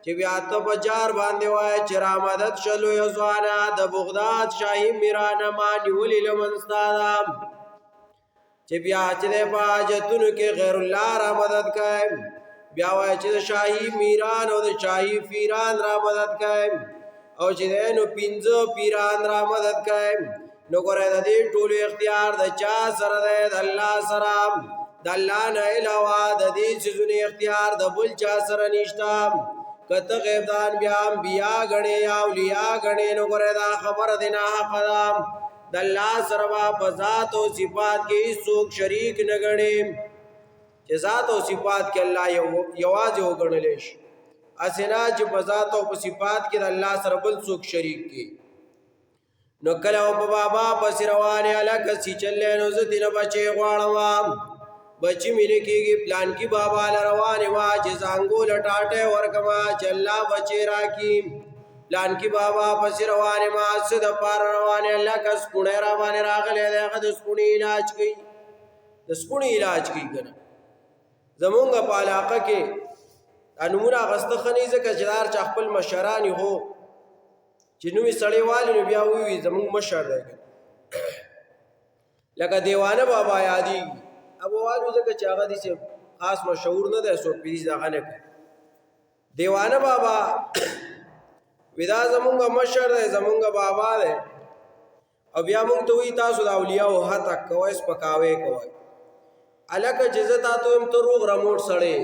چې بیا ته په جار باندې وای چې را مدد شلو یو ځوانه د بغداد شاهي میرانه ما نیولې لمنستا ده چې بیا چې د حاجتونو کې غیر الله را مدد کوي بیا وای چې د شاهي میران او د شاهي پیران را مدد کوي او چې نو پنځه پیران را مدد کوي نو ګوره د دې ټولو اختیار د چا سره دی د الله سره د الله نه علاوه د دې څیزونو اختیار د بل چا سره نشته کته غیب دان بیا انبیا غړي یا اولیاء غړي نو ګوره دا خبر دی نه حق ده د الله سره په ذات او صفات کې څوک شریک نه غړي چې ذات او صفات کې الله یوازې وګڼل شي اسنا چې په ذات او په صفات کې د الله سره بل څوک شریک کی نو کله او په بابا پس روانه الک سی چلې نو زه دینه بچي غواړم بچی ملي کېږي پلان کې بابا روانه وا چې زنګو لټاټه ورکما چلا بچي راکی پلان کې بابا پس روانه ما صد پار روانه الک سپونه را باندې راغله دغه د سپونی علاج کوي د سپونی علاج کوي کنه زمونږ په علاقه کې انمونه غسته خني ځکه جدار چ خپل مشرانی هو چې نوې سړی والی نو بیا وی زمونږ مشر دی لکه دیوانه بابا یادی ابو والو ځکه چې هغه دي چې خاص مشهور نه دی سو پیریز هغه نه دیوانه بابا ودا زمونږ مشر دی زمونږ بابا دی او بیا مونږ ته وی تاسو د اولیاء او هتا کوي سپکاوي کوي الکه جزتا ته هم ته روغ رموټ سړی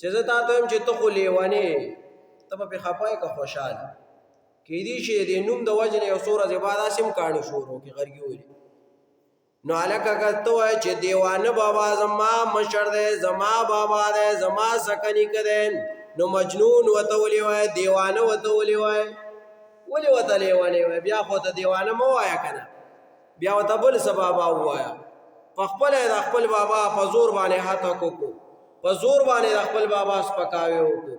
جزتا ته هم چې ته خو لیوانه ته په خپای کا خوشاله کې دي چې د نوم د وجنه یو سورہ زباده سم کانو شروع کی غرګي وي نو الکه کته وای چې دیوانه بابا زما مشر دی زما بابا دی زما سکنی کده نو مجنون وته ولي وای دیوانه وته ولي وای ولي وته لیوانه وای بیا خو ته دیوانه مو وایا کنه بیا وته بل سبب وایا خپل د خپل بابا په زور باندې هاته کو په زور باندې د خپل بابا سپکاوي وکړو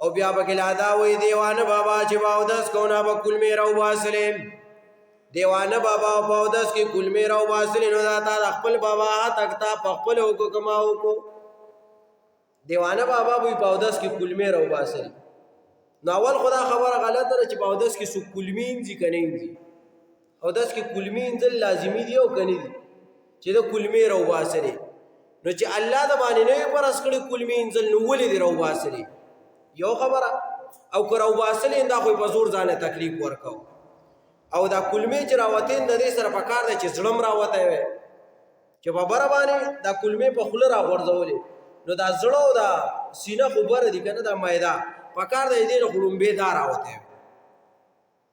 او بیا بګلا دا وی دیوانه بابا چې باودس کونه به کل میرا واسلم دیوانه بابا باودس کې کل میرا واسلم نو دا تا خپل بابا تکتا خپل حکم او دیوانه بابا وی باودس کې کل میرا واسلم نو اول خدا خبره غلطه چې باودس کې سو کلمین ځي کنه دي او داس کې کلمین ځل لازمی دی او کني دي چې دا کل میرا واسلم نو چې الله د باندې نه پر اسکړي کلمین ځل نو ولې دی واسلم یو خبره او کراو واسل انده خو په زور ځانه تکلیف ورکاو او دا کلمې چې راوتین د دې سره پکار دی چې ظلم راوته وي چې په بره باندې دا کلمې په خوله را غورځولې نو دا زړه او دا سینه خو بره دي کنه دا مایدا پکار دی دې خړومبې دار راوته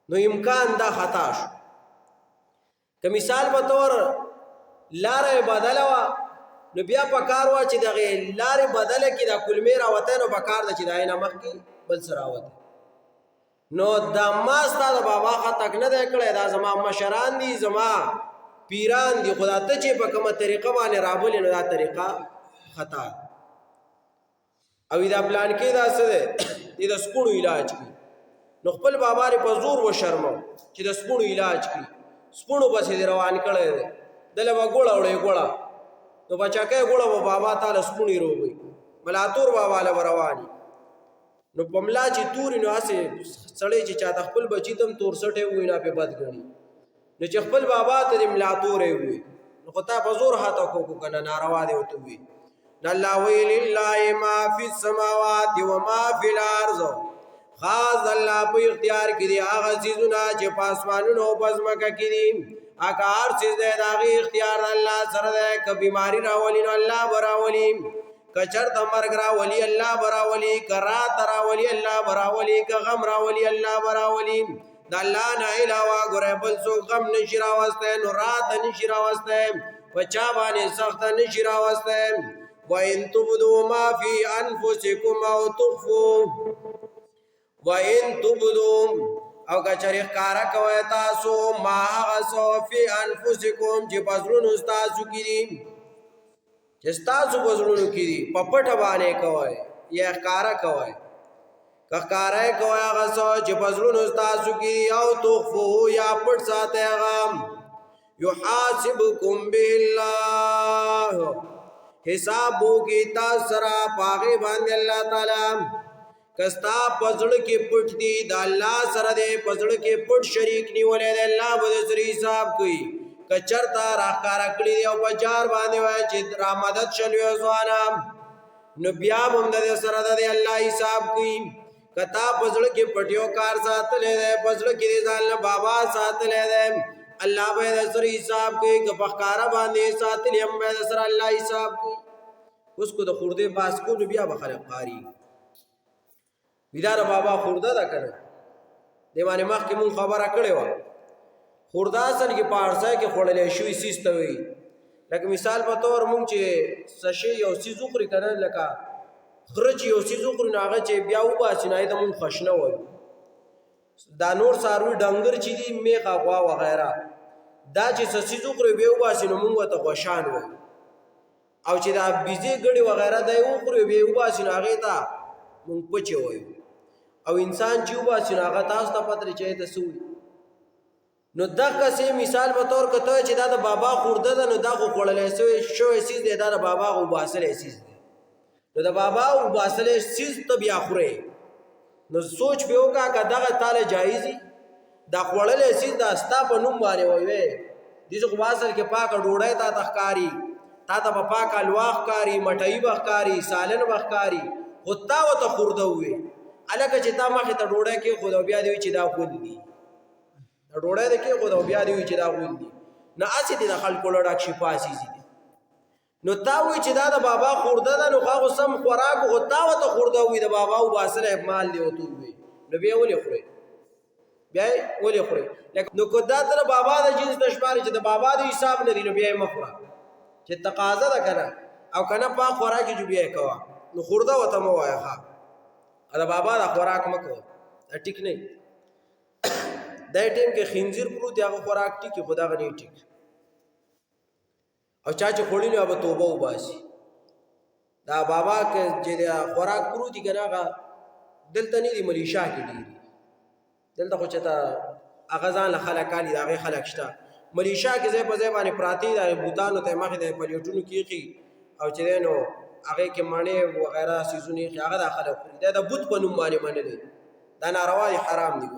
نو امکان دا خطا شو که مثال په تور لارې بدلوا نو بیا پکار وا چې دغه لارې بدله کې دا کلمې راوته نو پکار د چې دای نه مخ کې بل سره راوته نو دا ما ستاسو بابا خطک نه دی کړی دا زما مشران دي زما پیران دي خدا ته چې په کومه طریقه باندې رابولې نو دا طریقه خطا او دا پلان کې دا څه دی د سپونو علاج کی نو خپل بابا ری په زور و شرمو چې د سپونو علاج کی سپونو بس روان کړی دی دله وګوړه وړي ګوړه نو بچاکه ګوړه و بابا تعالی سپونی روغي ملاتور بابا له رواني نو پملا چې تور نو اسه سړی چې چا خپل بچی تم تور سټه وې نه په بد غني نو چې خپل بابا ته ملاتور وي نو خطا په زور هاته کو کنه ناروا دی وته وي الله وی لله ما فی السماوات و ما فی الارض خاص الله په اختیار کې دی هغه چیزونه چې په اسمانونو او پزماکه کې دي اکار چیز دی داغي اختیار الله سره ده ک بیماری راولي نو الله براولي کچر تمرګ راولي الله براولي کرا تراولي الله براولي ک غم راولي الله براولي د الله نه علاوه ګره بل څو غم نشي راوسته نو رات نشي راوسته بچا باندې سخت نشي راوسته وَإِن تُبْدُوا مَا فِي أَنفُسِكُمْ أَوْ تُخْفُوهُ وَإِن تُبْدُوا او کچری ښکارا کوي تاسو ما غسو فی انفسکم چې پزړونو تاسو کړي چې تاسو پزړونو کړي په پټه باندې کوي یا ښکارا کوي ښکارا کوي غسو چې پزړونو تاسو کړي او تخفو یا پټ ساته غم یحاسبکم بالله حسابو کی تاسو را پاغي باندې الله تعالی کستا پزړه کې پټ دی د الله سره دی پزړه کې پټ شریک نیولې دی الله به سره حساب کوي کچرتا راکارا کړی دی او بجار باندې وای چې را مدد شلوي ځوانام نو بیا هم د سره د الله حساب کوي کتا پزړه کې پټیو کار ساتلې دی پزړه کې ځان له بابا ساتلې دی الله به سره حساب کوي که بخکارا باندې ساتلې هم به سره الله حساب کوي اوس کو د خورده باس کو نو بیا به خلق قاری بیدار بابا خورده دا کنه دیوانه مخ کې مون خبره کړې و خورده اصل کې پارسای کې خړلې شوې سیسته وي لکه مثال په تور مونږ چې سشي یو سیزو خوري کنه لکه خرچ یو سیزو خوري ناغه چې بیا و باسي نه د مون خشنه وي دا نور ساروي ډنګر چې دي میخه غوا وغیرہ دا چې سیزو خوري به و باسي نو مونږ ته خوشان وي او چې دا بيزي ګړي وغیرہ دا یو خوري به و باسي ناغه تا مونږ پچي وي او انسان چې و باسي ناغه تاسو ته پتر چي ته سوي نو دغه سي مثال په تور کته چې دا د بابا خورده ده نو دا خو خړلې شو سیز دی دا د بابا او باسلې سیز دی نو د بابا او باسلې سیز ته بیا خوري نو سوچ به وکا کداغه تعالی جایزي دا خړلې سیز دا ستا په نوم باندې وي دې خو باسل کې پاک ډوړای تا تخکاری تا ته په پاک الواخ کاری مټای بخکاری سالن بخکاری خدتا وته خورده وي الکه چې تا مخه ته ډوړای کې خو بیا دی چې دا خود دی ډوړای د کې خو بیا دی چې دا خود دی نه اسی دي د خلکو لړک شفاسي دي نو تا وی چې دا د بابا خورده ده نو خو سم خوراک غوتا وته خورده وي د بابا او باسره مال دی وته وي نو بیا ولې خوري بیا ولې خوري نو کو دا تر بابا د جنس نشماري چې د بابا د حساب نه دی نو بیا مخوره چې تقاضا ده کنه او کنه په خوراک جو بیا کوا نو خورده وته مو وایخه دا بابا د خوراک مکو ټیک نه دا ټیم کې خنزیر پروت هغه خوراک ټیک خدا غني ټیک او چا چې خوري نو به توبه وباسي دا بابا کې چې خوراک پروت دی کنه هغه دلته نه دی ملیشا کې دی دلته خو چتا هغه ځان خلکانی دا هغه خلک شته ملیشا کې ځای په ځای باندې پراتی دا بوتانو ته مخه د پلیټونو کېږي او چې نو هغه کې معنی وغیرہ سيزونه هغه د خلک دا د بوت په نوم باندې منل دا ناروا حرام دي